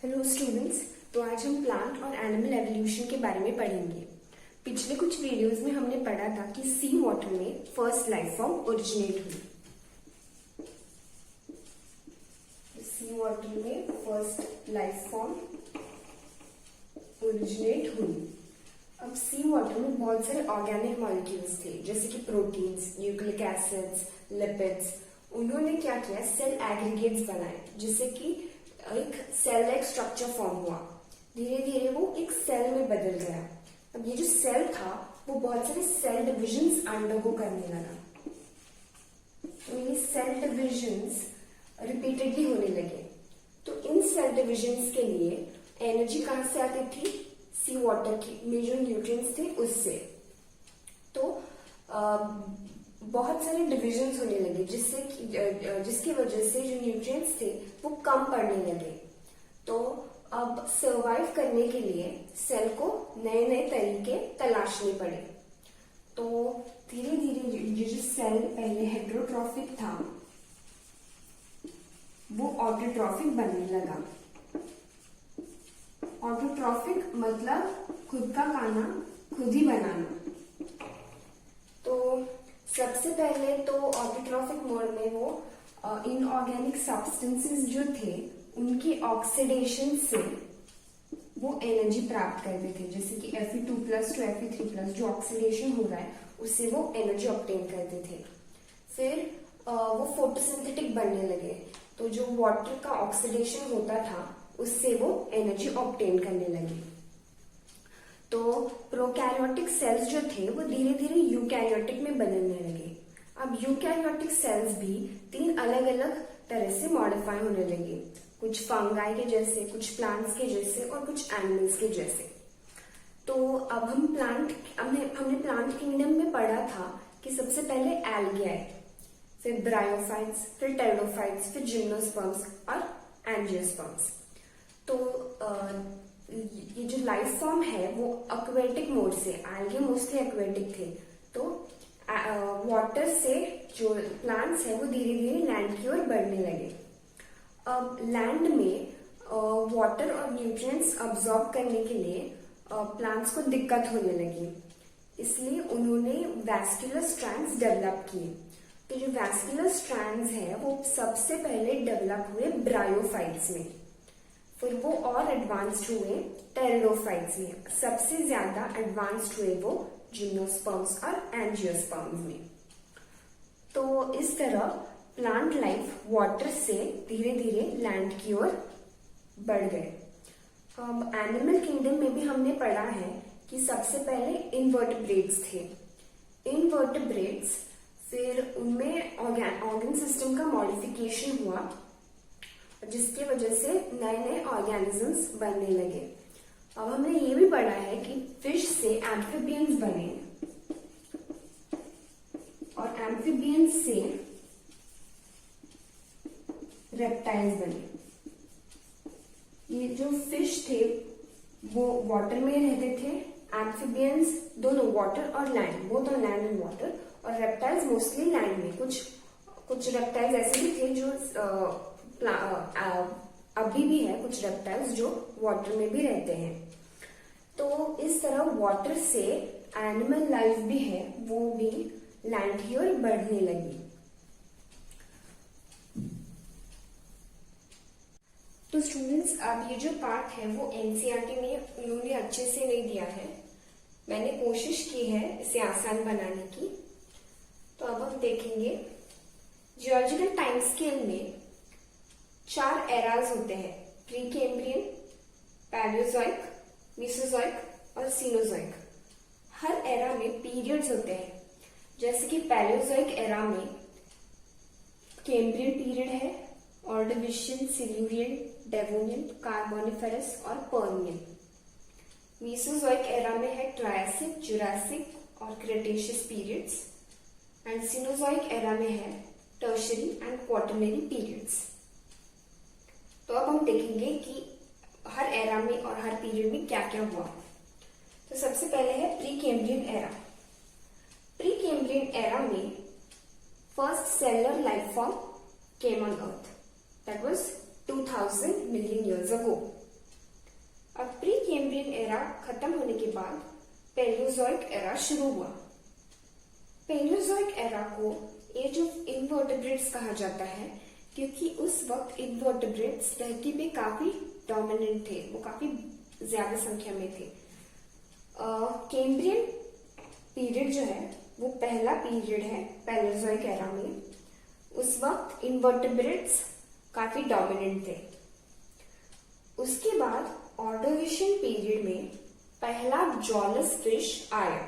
Hello students. तो आज हम प्लांट और एनिमल एवोल्यूशन के बारे में पढ़ेंगे। पिछले कुछ वीडियोस में हमने पढ़ा था कि सी वाटर में फर्स्ट लाइफ फॉर्म ओरिजिनेट हुई। सी वाटर में फर्स्ट लाइफ फॉर्म ओरिजिनेट हुई। अब सी वाटर में बहुत सारे ऑर्गेनिक मॉलिक्यूल्स थे, जैसे कि प्रोटीन्स, न्यूक्लिक एसिड्स, लिपिड्स। उन्होंने क्या किया, सेल एग्रीगेट्स बनाए, जिससे कि एक सेल लाइक स्ट्रक्चर फॉर्म हुआ। धीरे धीरे वो एक सेल में बदल गया। अब ये जो सेल था वो बहुत सारे सेल डिविजन्स अंडरगो करने लगा। तो ये सेल डिविजन्स रिपीटेडली होने लगे। तो इन सेल डिविजन्स के लिए एनर्जी कहां से आती थी? सी वाटर की में जो न्यूट्रिएंट्स थे उससे। तो बहुत सारे डिविजन्स होने लगे, जिसकी वजह से जो न्यूट्रिएंट्स थे वो कम पड़ने लगे। तो अब सरवाइव करने के लिए सेल को नए नए तरीके तलाशने पड़े। तो धीरे धीरे ये जो सेल पहले हेटेरोट्रॉफिक था वो ऑटोट्रॉफिक बनने लगा। ऑटोट्रॉफिक मतलब खुद का खाना खुद ही बनाना। तो सबसे पहले तो ऑटोट्रॉफिक मोड में वो इनऑर्गेनिक सब्सटेंसेस जो थे उनकी ऑक्सीडेशन से वो एनर्जी प्राप्त करते थे, जैसे कि Fe2+ टू Fe3+ जो ऑक्सीडेशन हो रहा है उससे वो एनर्जी ऑब्टेन करते थे। फिर वो फोटोसिंथेटिक बनने लगे। तो जो वाटर का ऑक्सीडेशन होता था उससे वो एनर्जी ऑब्टेन करने लगे। तो प्रोकैरियोटिक सेल्स जो थे वो धीरे धीरे यूकैरियोटिक में बदलने लगे। अब यूकैरियोटिक सेल्स भी 3 अलग अलग तरह से मॉडिफाई होने लगे, कुछ फंगाई के जैसे, कुछ प्लांट्स के जैसे और कुछ एनिमल्स के जैसे। तो अब हमने प्लांट किंगडम में पढ़ा था कि सबसे पहले एल्गे आए, फिर ब्रायोफाइट्स, फिर टेरिडोफाइट्स, फिर जिम्नोस्पर्म्स और एंजियोस्पर्म्स। तो ये जो लाइफ फॉर्म है वो एक्वेटिक मोड से, एल्गे मोस्टली एक्वेटिक थे, तो वाटर से जो प्लांट्स है वो धीरे धीरे लैंड की ओर बढ़ने लगे। अब लैंड में वाटर और न्यूट्रिएंट्स अब्सॉर्ब करने के लिए प्लांट्स को दिक्कत होने लगी, इसलिए उन्होंने वैस्कुलर स्ट्रैंड्स डेवलप किए। तो जो वैस्कुलर स्ट्रैंड्स है वो सबसे पहले डेवलप हुए ब्रायोफाइट्स में, फिर वो और एडवांस्ड हुए टेरिडोफाइट्स में, सबसे ज्यादा एडवांस्ड हुए वो जिम्नोस्पर्म्स और एंजियोस्पर्म्स में। तो इस तरह प्लांट लाइफ वाटर से धीरे धीरे लैंड की ओर बढ़ गए। अब एनिमल किंगडम में भी हमने पढ़ा है कि सबसे पहले इनवर्टिब्रेट्स थे। इनवर्टिब्रेट्स, फिर उनमें ऑर्गन सिस्टम का मॉडिफिकेशन हुआ, जिसकी वजह से नए नए ऑर्गेनिजम्स बनने लगे। अब हमने ये भी पढ़ा है कि फिश से एम्फीबियंस बने और एम्फीबियंस से रेप्टाइल्स बने। ये जो फिश थे वो वाटर में रहते थे, एम्फीबियंस दोनों वाटर और land, both on land and water, और रेप्टाइल्स मोस्टली लैंड में। कुछ रेप्टाइल्स ऐसे भी थे जो अभी भी है, कुछ रेप्टाइल्स जो वाटर में भी रहते हैं। तो इस तरह वाटर से एनिमल लाइफ भी है वो भी लैंड की ओर बढ़ने लगी। तो स्टूडेंट्स, अब ये जो पार्ट है वो एनसीईआरटी में उन्होंने अच्छे से नहीं दिया है, मैंने कोशिश की है इसे आसान बनाने की। तो अब हम देखेंगे जियोलॉजिकल टाइम स्केल में 4 एराज होते हैं, प्री कैम्ब्रियन, पैलियोजोइक, मीसोजोइक और सीनोजोइक। हर एरा में पीरियड्स होते हैं, जैसे कि पैलियोजोइक एरा में कैम्ब्रियन पीरियड है, ऑर्डोविशियन, सिल्यूरियन, डेवोनियन, कार्बोनिफेरस और पर्मियन। मीसोजोइक एरा में है ट्रायसिक, जुरासिक और Cretaceous periods, and Cenozoic era में है टर्शियरी एंड क्वाटरनरी पीरियड्स। तो अब हम देखेंगे कि हर एरा में और हर पीरियड में क्या क्या हुआ। तो सबसे पहले है Precambrian era. Precambrian era में first cellular life form came on earth, that was 2000 million years ago. Paleozoic era शुरू हुआ। पेलियोजोइक एरा को एज ऑफ इनवर्टेब्रेट्स कहा जाता है क्योंकि उस वक्त इनवर्टेब्रेट्स धरती पे काफी डोमिनेंट थे, वो काफी ज्यादा संख्या में थे। कैम्ब्रियन पीरियड जो है वो पहला पीरियड है पेलियोजोइक एरा में। उस वक्त इनवर्टेब्रेट्स काफी डोमिनेंट थे। उसके बाद ऑर्डोविशियन पीरियड में पहला जॉलस फिश आया।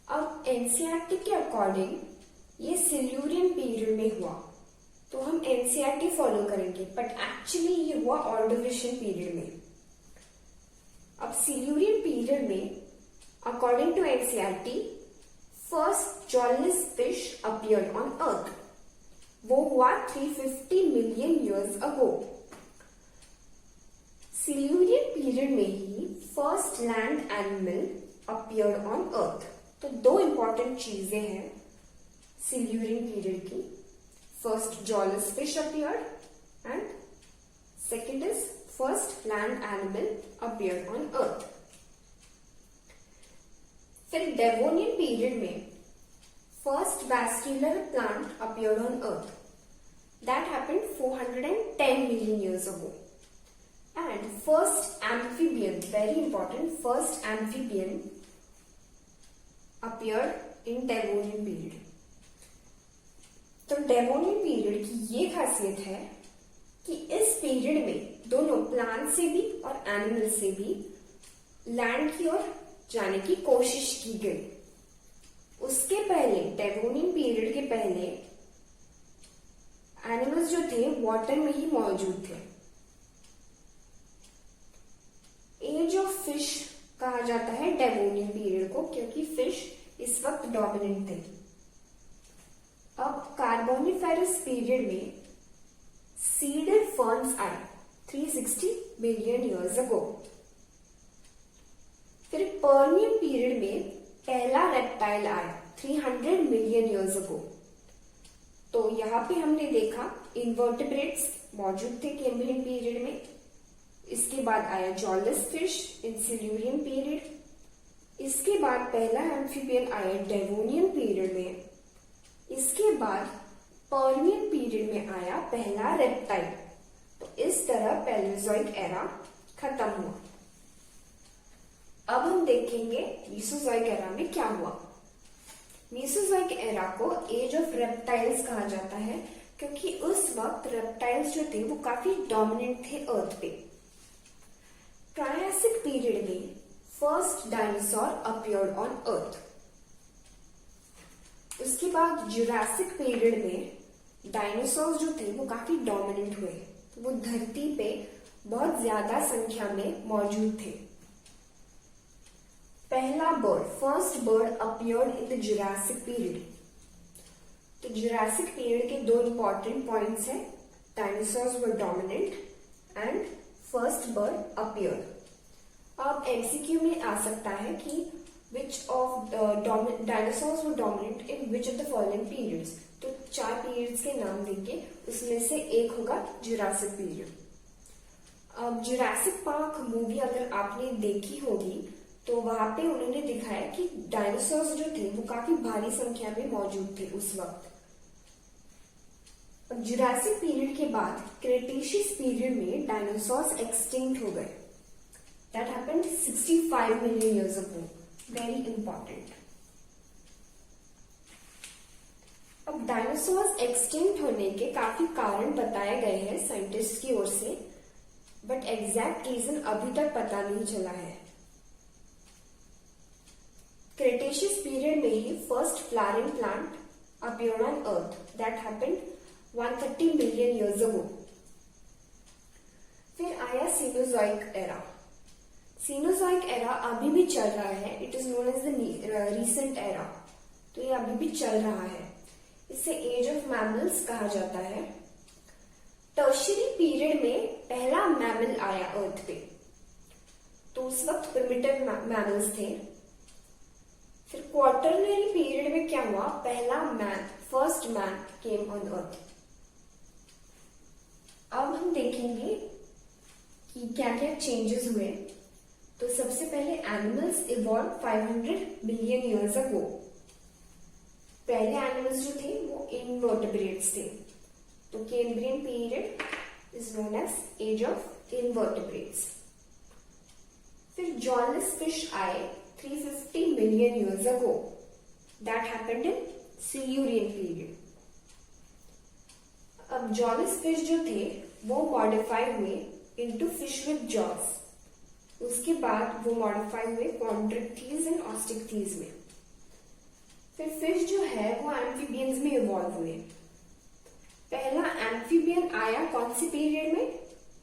अब एनसीईआरटी के अकॉर्डिंग ये सिल्यूरियन पीरियड में हुआ, तो हम एनसीईआरटी फॉलो करेंगे, बट एक्चुअली ये हुआ ऑर्डोविशियन पीरियड में। अब सिल्यूरियन पीरियड में according to NCERT first jawless fish appeared on earth. वो हुआ 350 million years ago. Silurian period में ही first land animal appeared on earth. तो दो इंपॉर्टेंट चीजें हैं सिल्यूरियन पीरियड की। First jawless fish appeared and second is first land animal appeared on earth. फिर डेवोनियन पीरियड में first vascular plant appeared on earth. That happened 410 million years ago. And first amphibian, very important, first amphibian appeared in Devonian period. तो Devonian period की ये खासियत है कि इस period में दोनों प्लांट से भी और एनिमल से भी लैंड की ओर जाने की कोशिश की गई। उसके पहले, डेवोनियन पीरियड के पहले एनिमल्स जो थे वाटर में ही मौजूद थे। एज ऑफ फिश कहा जाता है डेवोनियन पीरियड को क्योंकि फिश इस वक्त डोमिनेंट थे। अब कार्बोनिफेरस पीरियड में सीडर फर्न्स आए 360 मिलियन ईयर्स अगो। फिर पर्मियन पीरियड में पहला रेप्टाइल आया 300 मिलियन ईयर्स अगो। तो यहाँ पे हमने देखा इनवर्टेब्रेट्स मौजूद थे कैम्ब्रियन पीरियड में। इसके बाद आया jealous fish in Silurian period. इसके बाद पहला एम्फीबियन आया डेवोनियन पीरियड में। इसके बाद पर्मियन पीरियड में आया पहला रेप्टाइल। तो इस तरह पेलियोजोइक एरा खत्म हुआ। अब हम देखेंगे मीसोजोइक एरा में क्या हुआ। मीसोजोइक एरा को एज ऑफ रेप्टाइल्स कहा जाता है क्योंकि उस वक्त रेप्टाइल्स जो थे वो काफी डोमिनेंट थे अर्थ पे। ट्रायसिक पीरियड में फर्स्ट डायनासोर अपीयर्ड ऑन अर्थ। उसके बाद जुरासिक पीरियड में डायनासोर जो थे वो काफी डोमिनेंट हुए, वो धरती पे बहुत ज्यादा संख्या में मौजूद थे। पहला bird, first bird appeared in the Jurassic period. तो जुरासिक पीरियड के दो इंपॉर्टेंट पॉइंट्स हैं, dinosaurs were dominant and first bird appeared. अब एमसीक्यू में आ सकता है कि which of dinosaurs were dominant in which of the following periods. तो 4 पीरियड्स के नाम देंगे, उसमें से एक होगा जुरासिक पीरियड। अब जुरासिक पार्क मूवी अगर आपने देखी होगी तो वहां पे उन्होंने दिखाया कि डायनासोर्स जो थे वो काफी भारी संख्या में मौजूद थे उस वक्त। जुरासिक पीरियड के बाद क्रेटेशियस पीरियड में डायनासोर्स एक्सटिंक्ट हो गए। That happened 65 million years ago. Very important. अब डायनासोर्स एक्सटिंक्ट होने के काफी कारण बताए गए हैं साइंटिस्ट की ओर से, बट एग्जैक्ट रीजन अभी तक पता नहीं चला है। क्रेटेशियस पीरियड में ही first flowering plant appeared on earth. That happened 130 million years ago. फिर आया सीनोजोइक एरा। सीनोजोइक एरा अभी भी चल रहा है। It is known as the recent era. तो ये अभी भी चल रहा है। इसे एज ऑफ मैमल्स कहा जाता है। टर्शियरी पीरियड में पहला मैमल आया अर्थ पे, तो उस वक्त प्रिमिटिव मैमल्स थे। फिर क्वार्टरनरी पीरियड में क्या हुआ, पहला man, first man came on अर्थ। अब हम देखेंगे कि क्या क्या चेंजेस हुए। तो सबसे पहले animals evolve 500 billion years ago. पहले एनिमल्स जो थे वो इनवर्टिब्रेट्स थे, तो Cambrian period is known as age of invertebrates. फिर जॉलेस फिश आए 350 million years ago, that happened in Silurian period. अब जॉलेस फिश जो थे वो मॉडिफाई हुए इनटू फिश विद जॉस, उसके बाद वो मॉडिफाई हुए कॉन्ट्रिक्टीज एंड ऑस्टिक्टीज में। फिर फिश जो है वो एम्फीबियंस में इवॉल्व हुए। पहला एम्फीबियन आया कौन सी पीरियड में?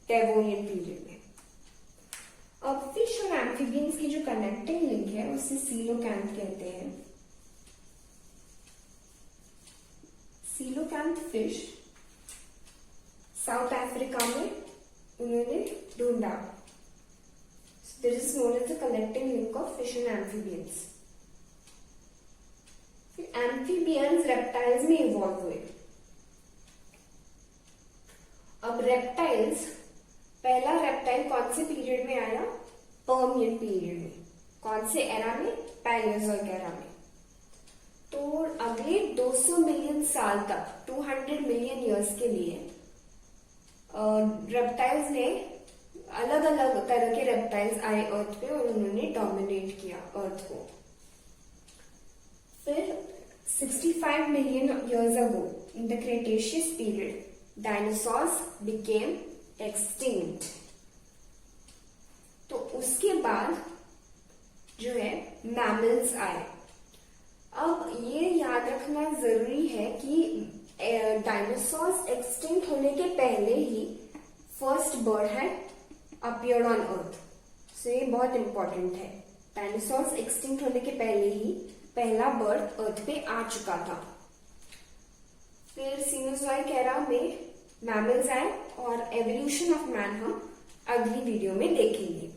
डेवोनियन पीरियड में। अब फिश और एम्फीबियंस की जो कनेक्टिंग लिंक है उसे सीलोकैंथ कहते हैं। सीलोकैंथ फिश साउथ अफ्रीका में उन्होंने ढूंढा। This is known as the connecting link of fish and amphibians. फिर amphibians reptiles में इवॉल्व हुए। अब reptiles, पहला reptile कौन से पीरियड में आया? पर्मियन पीरियड में। कौन से एरा में? पैलियोजोइक एरा में। तो अगले 200 मिलियन साल तक 200 मिलियन ईयर्स के लिए रेप्टाइल्स ने अलग अलग तरह के रेप्टाइल्स आए अर्थ पे और उन्होंने डोमिनेट किया अर्थ को। फिर 65 million years ago in the Cretaceous period dinosaurs became extinct. तो उसके बाद जो है मैमल्स आए। अब ये याद रखना जरूरी है कि डायनासोर्स एक्सटिंक्ट होने के पहले ही फर्स्ट बर्ड है appeared on earth, so ये बहुत इंपॉर्टेंट है। डायनासोर्स एक्सटिंक्ट होने के पहले ही पहला बर्ड अर्थ पे आ चुका था। फिर सीनोजोइक एरा में मैमल्स आए और एवोल्यूशन ऑफ मैन हम अगली वीडियो में देखेंगे।